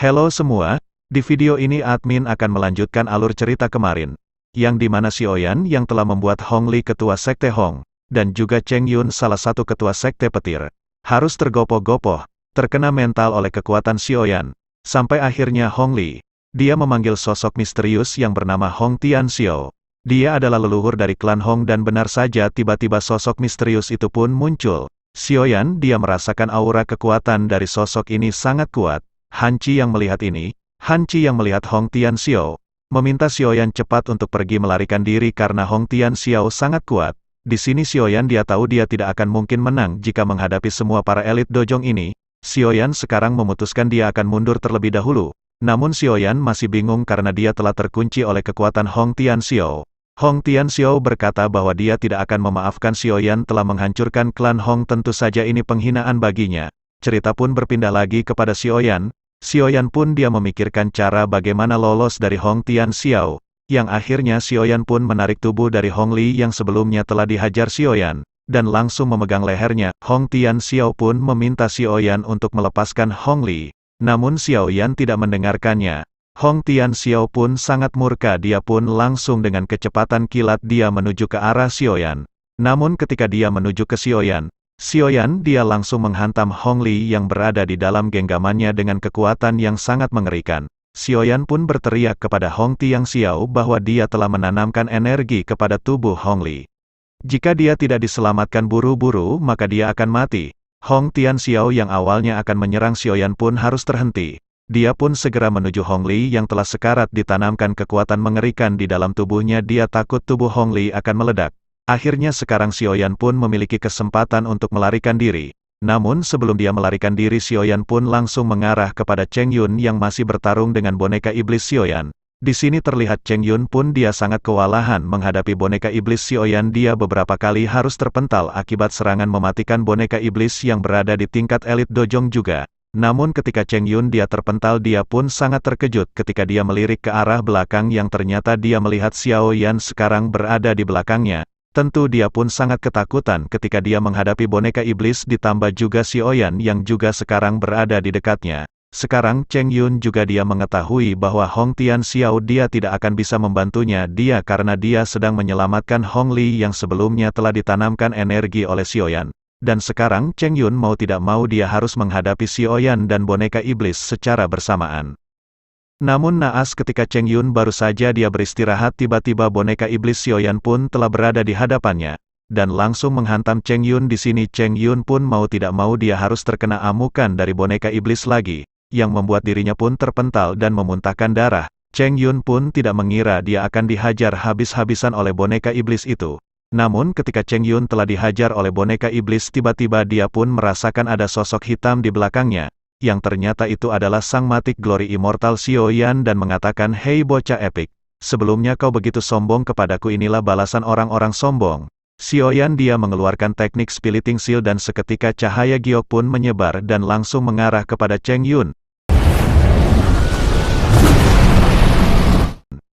Halo semua, di video ini admin akan melanjutkan alur cerita kemarin, yang dimana Xiaoyan yang telah membuat Hong Li ketua sekte Hong, dan juga Cheng Yun salah satu ketua sekte petir, harus tergopoh-gopoh, terkena mental oleh kekuatan Xiaoyan, sampai akhirnya Hong Li, dia memanggil sosok misterius yang bernama Hong Tianxiao. Dia adalah leluhur dari klan Hong dan benar saja tiba-tiba sosok misterius itu pun muncul. Xiaoyan dia merasakan aura kekuatan dari sosok ini sangat kuat. Han Qi yang melihat ini, Han Qi yang melihat Hong Tianxiao, meminta Xiaoyan cepat untuk pergi melarikan diri karena Hong Tianxiao sangat kuat. Di sini Xiaoyan dia tahu dia tidak akan mungkin menang jika menghadapi semua para elit dojong ini. Xiaoyan sekarang memutuskan dia akan mundur terlebih dahulu. Namun Xiaoyan masih bingung karena dia telah terkunci oleh kekuatan Hong Tianxiao. Hong Tianxiao berkata bahwa dia tidak akan memaafkan Xiaoyan telah menghancurkan klan Hong, tentu saja ini penghinaan baginya. Cerita pun berpindah lagi kepada Xiaoyan. Xiaoyan pun dia memikirkan cara bagaimana lolos dari Hong Tianxiao, yang akhirnya Xiaoyan pun menarik tubuh dari Hong Li yang sebelumnya telah dihajar Xiaoyan, dan langsung memegang lehernya. Hong Tianxiao pun meminta Xiaoyan untuk melepaskan Hong Li, namun Xiaoyan tidak mendengarkannya. Hong Tianxiao pun sangat murka, dia pun langsung dengan kecepatan kilat dia menuju ke arah Xiaoyan. Namun ketika dia menuju ke Xiaoyan, dia langsung menghantam Hong Li yang berada di dalam genggamannya dengan kekuatan yang sangat mengerikan. Xiaoyan pun berteriak kepada Hong Tianxiao bahwa dia telah menanamkan energi kepada tubuh Hong Li. Jika dia tidak diselamatkan buru-buru maka dia akan mati. Hong Tianxiao yang awalnya akan menyerang Xiaoyan pun harus terhenti. Dia pun segera menuju Hong Li yang telah sekarat, ditanamkan kekuatan mengerikan di dalam tubuhnya. Dia takut tubuh Hong Li akan meledak. Akhirnya sekarang Xiaoyan pun memiliki kesempatan untuk melarikan diri. Namun sebelum dia melarikan diri, Xiaoyan pun langsung mengarah kepada Cheng Yun yang masih bertarung dengan boneka iblis Xiaoyan. Di sini terlihat Cheng Yun pun dia sangat kewalahan menghadapi boneka iblis Xiaoyan. Dia beberapa kali harus terpental akibat serangan mematikan boneka iblis yang berada di tingkat elit dojong juga. Namun ketika Cheng Yun dia terpental, dia pun sangat terkejut ketika dia melirik ke arah belakang yang ternyata dia melihat Xiaoyan sekarang berada di belakangnya. Tentu dia pun sangat ketakutan ketika dia menghadapi boneka iblis, ditambah juga Xiaoyan yang juga sekarang berada di dekatnya. Sekarang Cheng Yun juga dia mengetahui bahwa Hong Tianxiao dia tidak akan bisa membantunya dia karena dia sedang menyelamatkan Hong Li yang sebelumnya telah ditanamkan energi oleh Xiaoyan. Dan sekarang Cheng Yun mau tidak mau dia harus menghadapi Xiaoyan dan boneka iblis secara bersamaan. Namun naas ketika Cheng Yun baru saja dia beristirahat, tiba-tiba boneka iblis Xiaoyan pun telah berada di hadapannya, dan langsung menghantam Cheng Yun. Di sini Cheng Yun pun mau tidak mau dia harus terkena amukan dari boneka iblis lagi, yang membuat dirinya pun terpental dan memuntahkan darah. Cheng Yun pun tidak mengira dia akan dihajar habis-habisan oleh boneka iblis itu. Namun ketika Cheng Yun telah dihajar oleh boneka iblis, tiba-tiba dia pun merasakan ada sosok hitam di belakangnya, yang ternyata itu adalah sang matik glory immortal Xiaoyan dan mengatakan, "Hei bocah epik, sebelumnya kau begitu sombong kepadaku, inilah balasan orang-orang sombong." Xiaoyan dia mengeluarkan teknik splitting seal dan seketika cahaya giok pun menyebar dan langsung mengarah kepada Cheng Yun.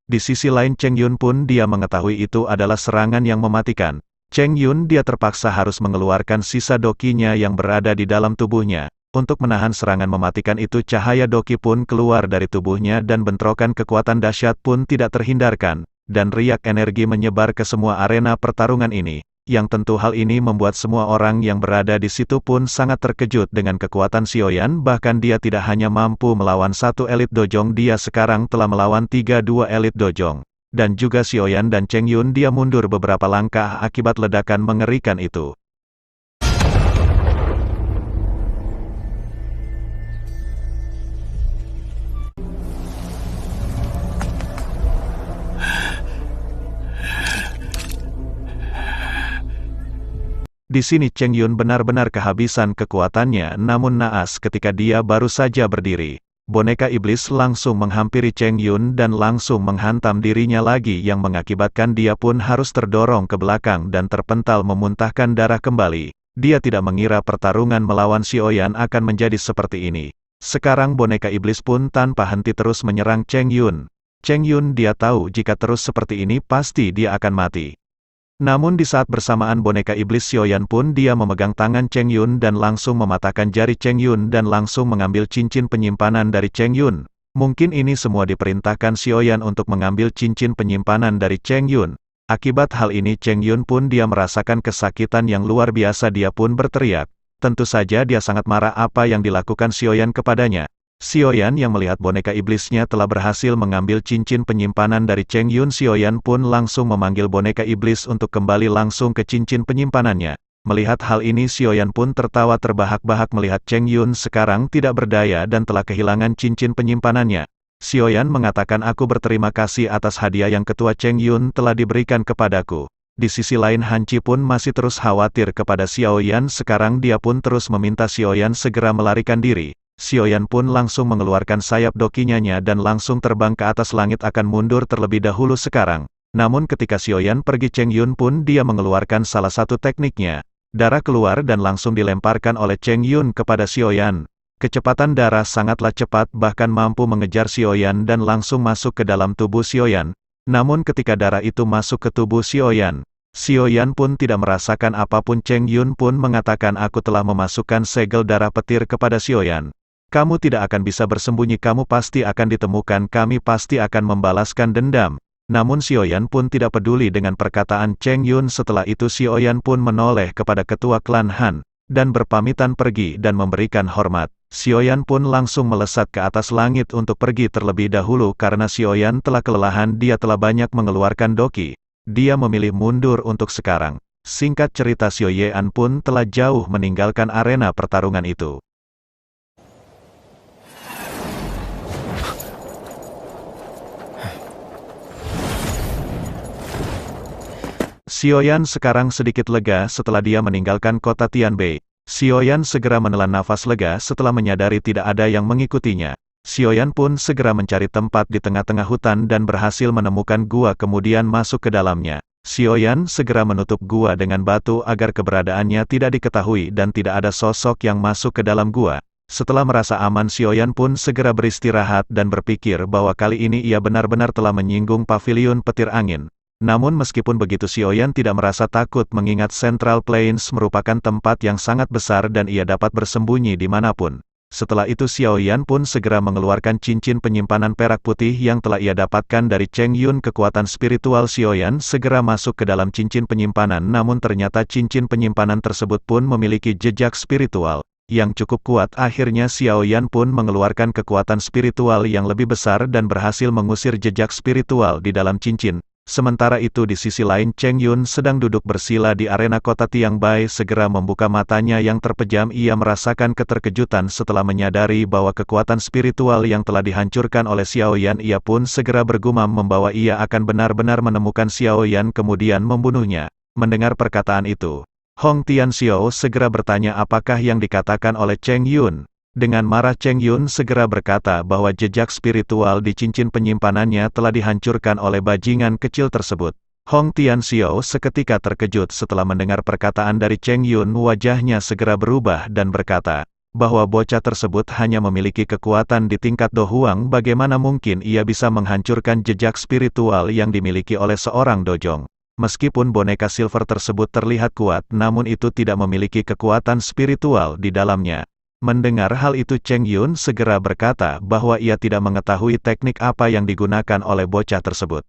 Di sisi lain Cheng Yun pun dia mengetahui itu adalah serangan yang mematikan. Cheng Yun dia terpaksa harus mengeluarkan sisa dokinya yang berada di dalam tubuhnya. Untuk menahan serangan mematikan itu, cahaya doki pun keluar dari tubuhnya dan bentrokan kekuatan dahsyat pun tidak terhindarkan. Dan riak energi menyebar ke semua arena pertarungan ini. Yang tentu hal ini membuat semua orang yang berada di situ pun sangat terkejut dengan kekuatan Xiaoyan. Bahkan dia tidak hanya mampu melawan satu elit dojong, dia sekarang telah melawan 3 elit dojong. Dan juga Xiaoyan dan Cheng Yun dia mundur beberapa langkah akibat ledakan mengerikan itu. Di sini Cheng Yun benar-benar kehabisan kekuatannya, namun naas ketika dia baru saja berdiri, boneka iblis langsung menghampiri Cheng Yun dan langsung menghantam dirinya lagi yang mengakibatkan dia pun harus terdorong ke belakang dan terpental memuntahkan darah kembali. Dia tidak mengira pertarungan melawan Xiaoyan akan menjadi seperti ini. Sekarang boneka iblis pun tanpa henti terus menyerang Cheng Yun. Cheng Yun dia tahu jika terus seperti ini pasti dia akan mati. Namun di saat bersamaan boneka iblis Xiaoyan pun dia memegang tangan Cheng Yun dan langsung mematahkan jari Cheng Yun dan langsung mengambil cincin penyimpanan dari Cheng Yun. Mungkin ini semua diperintahkan Xiaoyan untuk mengambil cincin penyimpanan dari Cheng Yun. Akibat hal ini Cheng Yun pun dia merasakan kesakitan yang luar biasa, dia pun berteriak. Tentu saja dia sangat marah apa yang dilakukan Xiaoyan kepadanya. Xiaoyan yang melihat boneka iblisnya telah berhasil mengambil cincin penyimpanan dari Cheng Yun, Xiaoyan pun langsung memanggil boneka iblis untuk kembali langsung ke cincin penyimpanannya. Melihat hal ini Xiaoyan pun tertawa terbahak-bahak melihat Cheng Yun sekarang tidak berdaya dan telah kehilangan cincin penyimpanannya. Xiaoyan mengatakan, aku berterima kasih atas hadiah yang ketua Cheng Yun telah diberikan kepadaku. Di sisi lain Han Chi pun masih terus khawatir kepada Xiaoyan, sekarang dia pun terus meminta Xiaoyan segera melarikan diri. Xiaoyan pun langsung mengeluarkan sayap dokinya dan langsung terbang ke atas langit, akan mundur terlebih dahulu sekarang. Namun ketika Xiaoyan pergi Cheng Yun pun dia mengeluarkan salah satu tekniknya. Darah keluar dan langsung dilemparkan oleh Cheng Yun kepada Xiaoyan. Kecepatan darah sangatlah cepat, bahkan mampu mengejar Xiaoyan dan langsung masuk ke dalam tubuh Xiaoyan. Namun ketika darah itu masuk ke tubuh Xiaoyan, Xiaoyan pun tidak merasakan apapun. Cheng Yun pun mengatakan, aku telah memasukkan segel darah petir kepada Xiaoyan. Kamu tidak akan bisa bersembunyi, kamu pasti akan ditemukan, kami pasti akan membalaskan dendam. Namun Xiaoyan pun tidak peduli dengan perkataan Cheng Yun. Setelah itu Xiaoyan pun menoleh kepada ketua klan Han, dan berpamitan pergi dan memberikan hormat. Xiaoyan pun langsung melesat ke atas langit untuk pergi terlebih dahulu karena Xiaoyan telah kelelahan, dia telah banyak mengeluarkan doki. Dia memilih mundur untuk sekarang. Singkat cerita Xiaoyan pun telah jauh meninggalkan arena pertarungan itu. Xiaoyan sekarang sedikit lega setelah dia meninggalkan kota Tianbei. Xiaoyan segera menelan nafas lega setelah menyadari tidak ada yang mengikutinya. Xiaoyan pun segera mencari tempat di tengah-tengah hutan dan berhasil menemukan gua kemudian masuk ke dalamnya. Xiaoyan segera menutup gua dengan batu agar keberadaannya tidak diketahui dan tidak ada sosok yang masuk ke dalam gua. Setelah merasa aman Xiaoyan pun segera beristirahat dan berpikir bahwa kali ini ia benar-benar telah menyinggung pavilion petir angin. Namun meskipun begitu Xiaoyan tidak merasa takut mengingat Central Plains merupakan tempat yang sangat besar dan ia dapat bersembunyi dimanapun. Setelah itu Xiaoyan pun segera mengeluarkan cincin penyimpanan perak putih yang telah ia dapatkan dari Cheng Yun. Kekuatan spiritual Xiaoyan segera masuk ke dalam cincin penyimpanan, namun ternyata cincin penyimpanan tersebut pun memiliki jejak spiritual yang cukup kuat. Akhirnya Xiaoyan pun mengeluarkan kekuatan spiritual yang lebih besar dan berhasil mengusir jejak spiritual di dalam cincin. Sementara itu di sisi lain Cheng Yun sedang duduk bersila di arena kota Tianbei segera membuka matanya yang terpejam. Ia merasakan keterkejutan setelah menyadari bahwa kekuatan spiritual yang telah dihancurkan oleh Xiaoyan. Ia pun segera bergumam membawa ia akan benar-benar menemukan Xiaoyan kemudian membunuhnya. Mendengar perkataan itu, Hong Tianxiao segera bertanya apakah yang dikatakan oleh Cheng Yun. Dengan marah Cheng Yun segera berkata bahwa jejak spiritual di cincin penyimpanannya telah dihancurkan oleh bajingan kecil tersebut. Hong Tianxiao seketika terkejut setelah mendengar perkataan dari Cheng Yun. Wajahnya segera berubah dan berkata bahwa bocah tersebut hanya memiliki kekuatan di tingkat Do Huang. Bagaimana mungkin ia bisa menghancurkan jejak spiritual yang dimiliki oleh seorang dojong? Meskipun boneka silver tersebut terlihat kuat, namun itu tidak memiliki kekuatan spiritual di dalamnya. Mendengar hal itu Cheng Yun segera berkata bahwa ia tidak mengetahui teknik apa yang digunakan oleh bocah tersebut.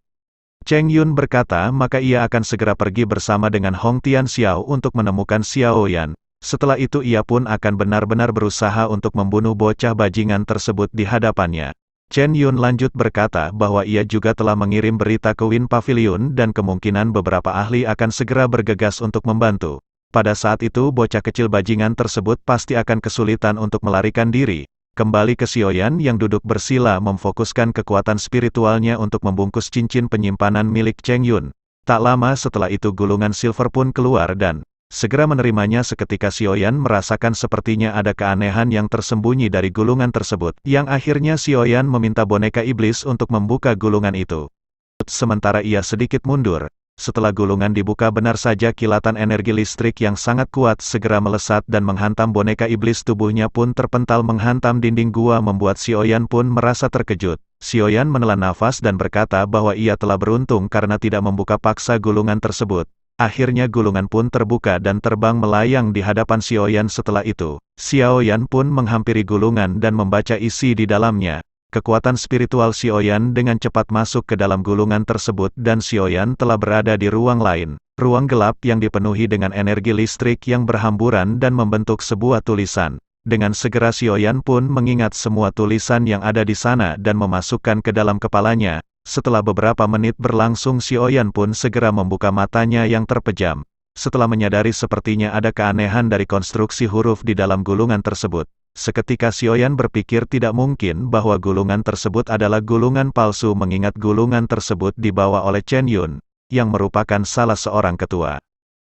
Cheng Yun berkata maka ia akan segera pergi bersama dengan Hong Tianxiao untuk menemukan Xiaoyan. Setelah itu ia pun akan benar-benar berusaha untuk membunuh bocah bajingan tersebut di hadapannya. Cheng Yun lanjut berkata bahwa ia juga telah mengirim berita ke Win Pavilion dan kemungkinan beberapa ahli akan segera bergegas untuk membantu. Pada saat itu bocah kecil bajingan tersebut pasti akan kesulitan untuk melarikan diri. Kembali ke Xiaoyan yang duduk bersila memfokuskan kekuatan spiritualnya untuk membungkus cincin penyimpanan milik Cheng Yun. Tak lama setelah itu gulungan silver pun keluar dan segera menerimanya. Seketika Xiaoyan merasakan sepertinya ada keanehan yang tersembunyi dari gulungan tersebut, yang akhirnya Xiaoyan meminta boneka iblis untuk membuka gulungan itu. Sementara ia sedikit mundur. Setelah gulungan dibuka benar saja kilatan energi listrik yang sangat kuat segera melesat dan menghantam boneka iblis. Tubuhnya pun terpental menghantam dinding gua membuat Xiaoyan pun merasa terkejut. Xiaoyan menelan nafas dan berkata bahwa ia telah beruntung karena tidak membuka paksa gulungan tersebut. Akhirnya gulungan pun terbuka dan terbang melayang di hadapan Xiaoyan. Setelah itu, Xiaoyan pun menghampiri gulungan dan membaca isi di dalamnya. Kekuatan spiritual Xiaoyan dengan cepat masuk ke dalam gulungan tersebut dan Xiaoyan telah berada di ruang lain. Ruang gelap yang dipenuhi dengan energi listrik yang berhamburan dan membentuk sebuah tulisan. Dengan segera Xiaoyan pun mengingat semua tulisan yang ada di sana dan memasukkan ke dalam kepalanya. Setelah beberapa menit berlangsung Xiaoyan pun segera membuka matanya yang terpejam. Setelah menyadari sepertinya ada keanehan dari konstruksi huruf di dalam gulungan tersebut. Seketika Xiaoyan berpikir tidak mungkin bahwa gulungan tersebut adalah gulungan palsu mengingat gulungan tersebut dibawa oleh Chen Yun, yang merupakan salah seorang ketua.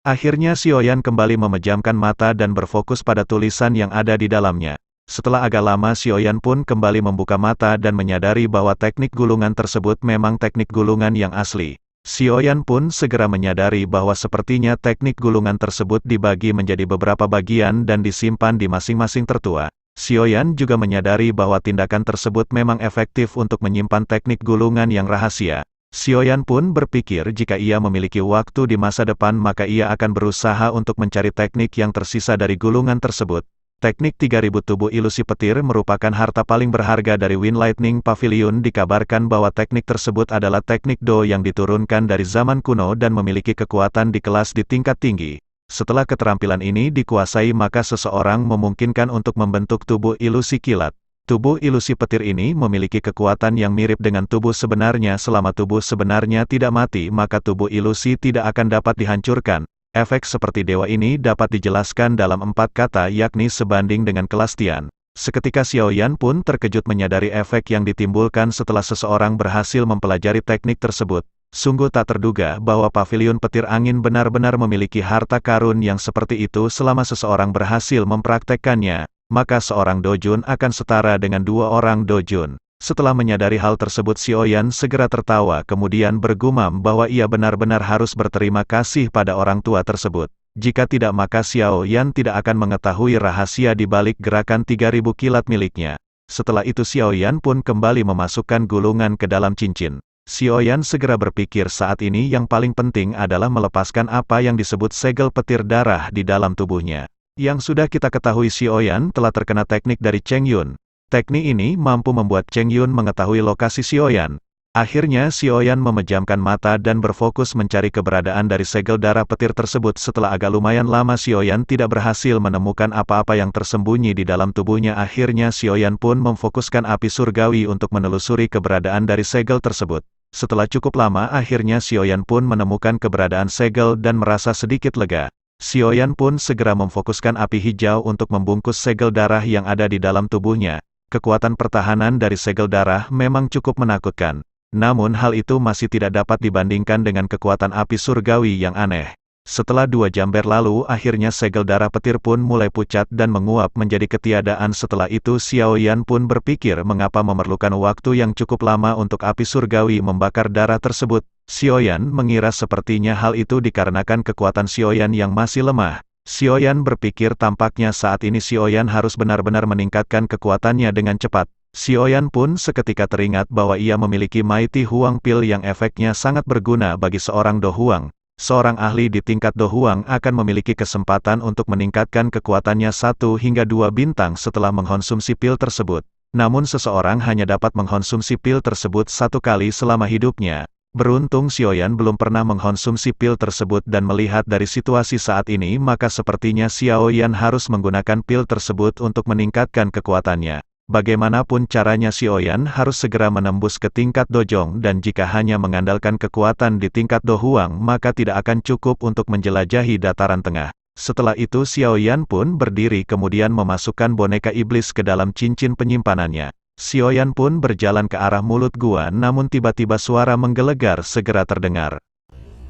Akhirnya Xiaoyan kembali memejamkan mata dan berfokus pada tulisan yang ada di dalamnya. Setelah agak lama Xiaoyan pun kembali membuka mata dan menyadari bahwa teknik gulungan tersebut memang teknik gulungan yang asli. Xiaoyan pun segera menyadari bahwa sepertinya teknik gulungan tersebut dibagi menjadi beberapa bagian dan disimpan di masing-masing tertua. Xiaoyan juga menyadari bahwa tindakan tersebut memang efektif untuk menyimpan teknik gulungan yang rahasia. Xiaoyan pun berpikir jika ia memiliki waktu di masa depan maka ia akan berusaha untuk mencari teknik yang tersisa dari gulungan tersebut. Teknik 3000 tubuh ilusi petir merupakan harta paling berharga dari Wind Lightning Pavilion. Dikabarkan bahwa teknik tersebut adalah teknik Do yang diturunkan dari zaman kuno dan memiliki kekuatan di kelas di tingkat tinggi. Setelah keterampilan ini dikuasai maka seseorang memungkinkan untuk membentuk tubuh ilusi kilat. Tubuh ilusi petir ini memiliki kekuatan yang mirip dengan tubuh sebenarnya. Selama tubuh sebenarnya tidak mati maka tubuh ilusi tidak akan dapat dihancurkan. Efek seperti dewa ini dapat dijelaskan dalam 4 kata yakni sebanding dengan kelas Tian. Seketika Xiaoyan pun terkejut menyadari efek yang ditimbulkan setelah seseorang berhasil mempelajari teknik tersebut. Sungguh tak terduga bahwa pavilion petir angin benar-benar memiliki harta karun yang seperti itu. Selama seseorang berhasil mempraktekkannya, maka seorang dojun akan setara dengan 2 orang dojun. Setelah menyadari hal tersebut Xiaoyan segera tertawa kemudian bergumam bahwa ia benar-benar harus berterima kasih pada orang tua tersebut. Jika tidak maka Xiaoyan tidak akan mengetahui rahasia di balik gerakan 3000 kilat miliknya. Setelah itu Xiaoyan pun kembali memasukkan gulungan ke dalam cincin. Xiaoyan segera berpikir saat ini yang paling penting adalah melepaskan apa yang disebut segel petir darah di dalam tubuhnya. Yang sudah kita ketahui Xiaoyan telah terkena teknik dari Cheng Yun. Teknik ini mampu membuat Cheng Yun mengetahui lokasi Xiaoyan. Akhirnya Xiaoyan memejamkan mata dan berfokus mencari keberadaan dari segel darah petir tersebut. Setelah agak lumayan lama Xiaoyan tidak berhasil menemukan apa-apa yang tersembunyi di dalam tubuhnya. Akhirnya Xiaoyan pun memfokuskan api surgawi untuk menelusuri keberadaan dari segel tersebut. Setelah cukup lama akhirnya Xiaoyan pun menemukan keberadaan segel dan merasa sedikit lega. Xiaoyan pun segera memfokuskan api hijau untuk membungkus segel darah yang ada di dalam tubuhnya. Kekuatan pertahanan dari segel darah memang cukup menakutkan. Namun hal itu masih tidak dapat dibandingkan dengan kekuatan api surgawi yang aneh. Setelah 2 jam berlalu akhirnya segel darah petir pun mulai pucat dan menguap menjadi ketiadaan. Setelah itu Xiaoyan pun berpikir mengapa memerlukan waktu yang cukup lama untuk api surgawi membakar darah tersebut. Xiaoyan mengira sepertinya hal itu dikarenakan kekuatan Xiaoyan yang masih lemah. Xiaoyan berpikir tampaknya saat ini Xiaoyan harus benar-benar meningkatkan kekuatannya dengan cepat. Xiaoyan pun seketika teringat bahwa ia memiliki Mighty Huang Pil yang efeknya sangat berguna bagi seorang Do Huang. Seorang ahli di tingkat Do Huang akan memiliki kesempatan untuk meningkatkan kekuatannya 1 hingga 2 bintang setelah mengkonsumsi pil tersebut. Namun seseorang hanya dapat mengkonsumsi pil tersebut 1 kali selama hidupnya. Beruntung Xiaoyan belum pernah mengkonsumsi pil tersebut dan melihat dari situasi saat ini maka sepertinya Xiaoyan harus menggunakan pil tersebut untuk meningkatkan kekuatannya. Bagaimanapun caranya Xiaoyan harus segera menembus ke tingkat Dojong dan jika hanya mengandalkan kekuatan di tingkat Do Huang maka tidak akan cukup untuk menjelajahi dataran tengah. Setelah itu Xiaoyan pun berdiri kemudian memasukkan boneka iblis ke dalam cincin penyimpanannya. Xiaoyan pun berjalan ke arah mulut gua namun tiba-tiba suara menggelegar segera terdengar.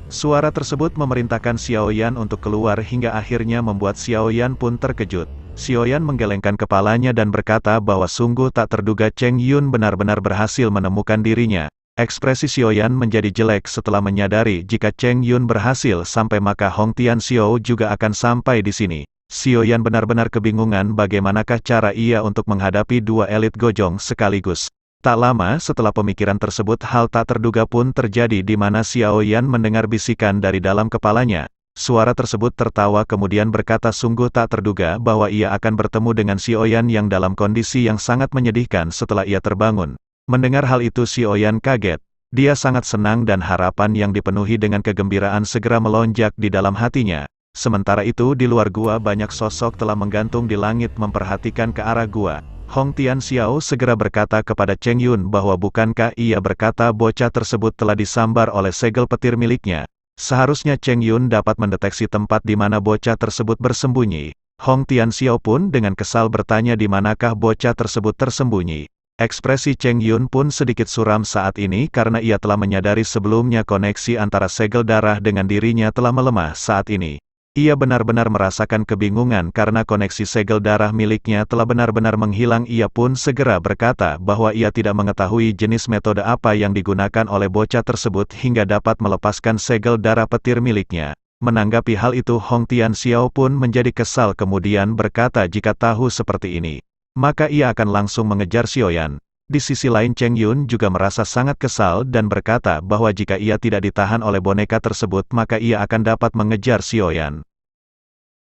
Suara tersebut memerintahkan Xiaoyan untuk keluar hingga akhirnya membuat Xiaoyan pun terkejut. Xiaoyan menggelengkan kepalanya dan berkata bahwa sungguh tak terduga Cheng Yun benar-benar berhasil menemukan dirinya. Ekspresi Xiaoyan menjadi jelek setelah menyadari jika Cheng Yun berhasil sampai maka Hong Tianxiao juga akan sampai di sini. Xiaoyan benar-benar kebingungan bagaimanakah cara ia untuk menghadapi 2 elit Gojong sekaligus. Tak lama setelah pemikiran tersebut hal tak terduga pun terjadi di mana Xiao Yan mendengar bisikan dari dalam kepalanya. Suara tersebut tertawa kemudian berkata sungguh tak terduga bahwa ia akan bertemu dengan Xiao Yan yang dalam kondisi yang sangat menyedihkan setelah ia terbangun. Mendengar hal itu Xiao Yan kaget. Dia sangat senang dan harapan yang dipenuhi dengan kegembiraan segera melonjak di dalam hatinya. Sementara itu di luar gua banyak sosok telah menggantung di langit memperhatikan ke arah gua. Hong Tianxiao segera berkata kepada Cheng Yun bahwa bukankah ia berkata bocah tersebut telah disambar oleh segel petir miliknya. Seharusnya Cheng Yun dapat mendeteksi tempat di mana bocah tersebut bersembunyi. Hong Tianxiao pun dengan kesal bertanya di manakah bocah tersebut tersembunyi. Ekspresi Cheng Yun pun sedikit suram saat ini karena ia telah menyadari sebelumnya koneksi antara segel darah dengan dirinya telah melemah saat ini. Ia benar-benar merasakan kebingungan karena koneksi segel darah miliknya telah benar-benar menghilang. Ia pun segera berkata bahwa ia tidak mengetahui jenis metode apa yang digunakan oleh bocah tersebut hingga dapat melepaskan segel darah petir miliknya. Menanggapi hal itu Hong Tianxiao pun menjadi kesal kemudian berkata jika tahu seperti ini, maka ia akan langsung mengejar Xiao Yan. Di sisi lain Cheng Yun juga merasa sangat kesal dan berkata bahwa jika ia tidak ditahan oleh boneka tersebut maka ia akan dapat mengejar Xiao Yan.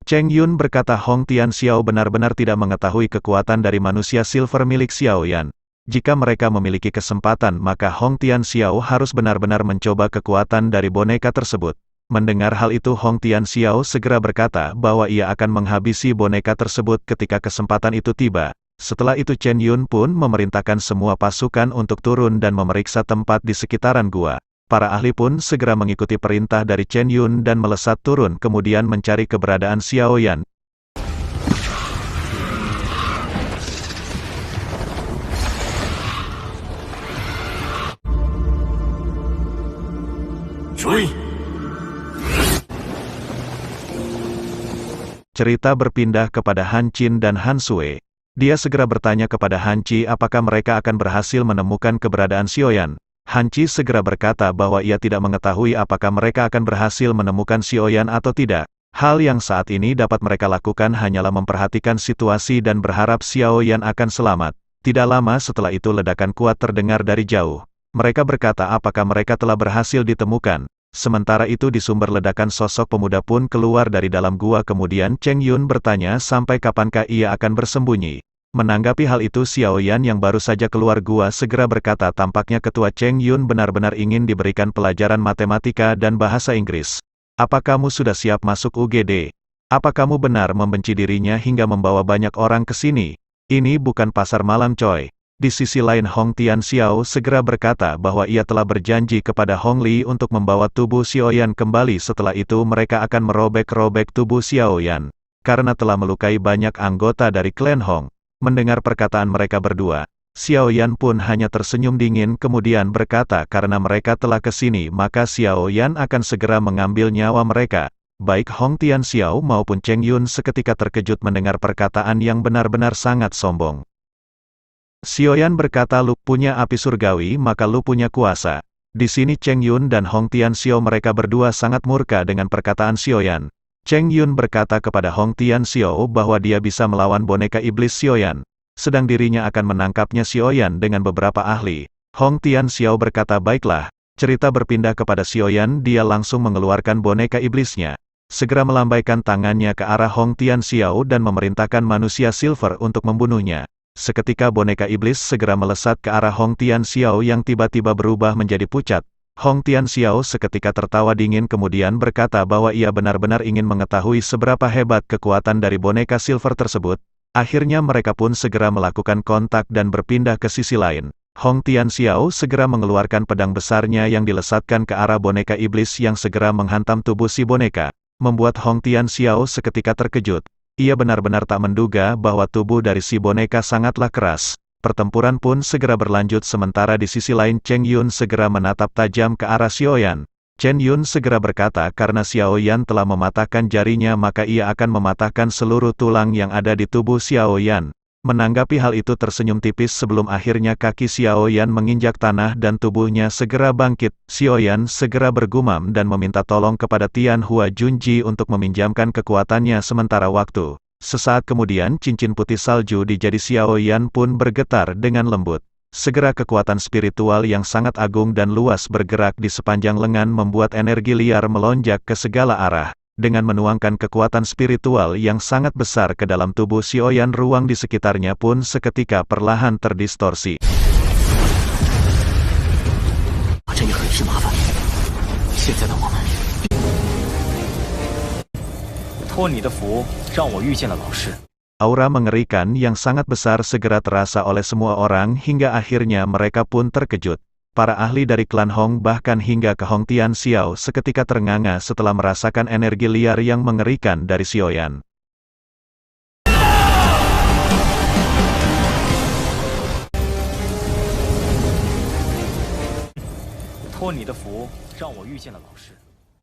Cheng Yun berkata Hong Tianxiao benar-benar tidak mengetahui kekuatan dari manusia silver milik Xiao Yan. Jika mereka memiliki kesempatan maka Hong Tianxiao harus benar-benar mencoba kekuatan dari boneka tersebut. Mendengar hal itu Hong Tianxiao segera berkata bahwa ia akan menghabisi boneka tersebut ketika kesempatan itu tiba. Setelah itu Cheng Yun pun memerintahkan semua pasukan untuk turun dan memeriksa tempat di sekitaran gua. Para ahli pun segera mengikuti perintah dari Cheng Yun dan melesat turun kemudian mencari keberadaan Xiao Yan. Cerita berpindah kepada Han Qin dan Han Sui. Dia segera bertanya kepada Han Qi apakah mereka akan berhasil menemukan keberadaan Xiao Yan. Han Qi segera berkata bahwa ia tidak mengetahui apakah mereka akan berhasil menemukan Xiao Yan atau tidak. Hal yang saat ini dapat mereka lakukan hanyalah memperhatikan situasi dan berharap Xiao Yan akan selamat. Tidak lama setelah itu ledakan kuat terdengar dari jauh. Mereka berkata apakah mereka telah berhasil ditemukan. Sementara itu di sumber ledakan sosok pemuda pun keluar dari dalam gua kemudian Cheng Yun bertanya sampai kapankah ia akan bersembunyi. Menanggapi hal itu Xiao Yan yang baru saja keluar gua segera berkata tampaknya ketua Cheng Yun benar-benar ingin diberikan pelajaran matematika dan bahasa Inggris. Apa kamu sudah siap masuk UGD? Apa kamu benar membenci dirinya hingga membawa banyak orang ke sini? Ini bukan pasar malam coy. Di sisi lain Hong Tianxiao segera berkata bahwa ia telah berjanji kepada Hong Li untuk membawa tubuh Xiao Yan kembali setelah itu mereka akan merobek-robek tubuh Xiao Yan. Karena telah melukai banyak anggota dari klan Hong. Mendengar perkataan mereka berdua, Xiao Yan pun hanya tersenyum dingin kemudian berkata karena mereka telah ke sini maka Xiao Yan akan segera mengambil nyawa mereka. Baik Hong Tianxiao maupun Cheng Yun seketika terkejut mendengar perkataan yang benar-benar sangat sombong. Xiao Yan berkata lu punya api surgawi maka lu punya kuasa. Di sini Cheng Yun dan Hong Tianxiao mereka berdua sangat murka dengan perkataan Xiao Yan. Cheng Yun berkata kepada Hong Tianxiao bahwa dia bisa melawan boneka iblis Xiao Yan. Sedang dirinya akan menangkapnya Xiao Yan dengan beberapa ahli. Hong Tianxiao berkata baiklah. Cerita berpindah kepada Xiao Yan dia langsung mengeluarkan boneka iblisnya. Segera melambaikan tangannya ke arah Hong Tianxiao dan memerintahkan manusia silver untuk membunuhnya. Seketika boneka iblis segera melesat ke arah Hong Tianxiao yang tiba-tiba berubah menjadi pucat. Hong Tianxiao seketika tertawa dingin kemudian berkata bahwa ia benar-benar ingin mengetahui seberapa hebat kekuatan dari boneka silver tersebut. Akhirnya mereka pun segera melakukan kontak dan berpindah ke sisi lain. Hong Tianxiao segera mengeluarkan pedang besarnya yang dilesatkan ke arah boneka iblis yang segera menghantam tubuh si boneka. Membuat Hong Tianxiao seketika terkejut. Ia benar-benar tak menduga bahwa tubuh dari si boneka sangatlah keras. Pertempuran pun segera berlanjut sementara di sisi lain Cheng Yun segera menatap tajam ke arah Xiao Yan. Cheng Yun segera berkata karena Xiao Yan telah mematahkan jarinya maka ia akan mematahkan seluruh tulang yang ada di tubuh Xiao Yan. Menanggapi hal itu tersenyum tipis sebelum akhirnya kaki Xiao Yan menginjak tanah dan tubuhnya segera bangkit. Xiao Yan segera bergumam dan meminta tolong kepada Tian Hua Junji untuk meminjamkan kekuatannya sementara waktu. Sesaat kemudian cincin putih salju di jari Xiao Yan pun bergetar dengan lembut. Segera kekuatan spiritual yang sangat agung dan luas bergerak di sepanjang lengan membuat energi liar melonjak ke segala arah. Dengan menuangkan kekuatan spiritual yang sangat besar ke dalam tubuh Xiaoyan, ruang di sekitarnya pun seketika perlahan terdistorsi. 这也很是麻烦。现在的我们，托你的福，让我遇见了老师。 Aura mengerikan yang sangat besar segera terasa oleh semua orang hingga akhirnya mereka pun terkejut. Para ahli dari klan Hong bahkan hingga ke Hong Tian Xiao seketika ternganga setelah merasakan energi liar yang mengerikan dari Xiaoyan. 托你的福，让我遇见了老师。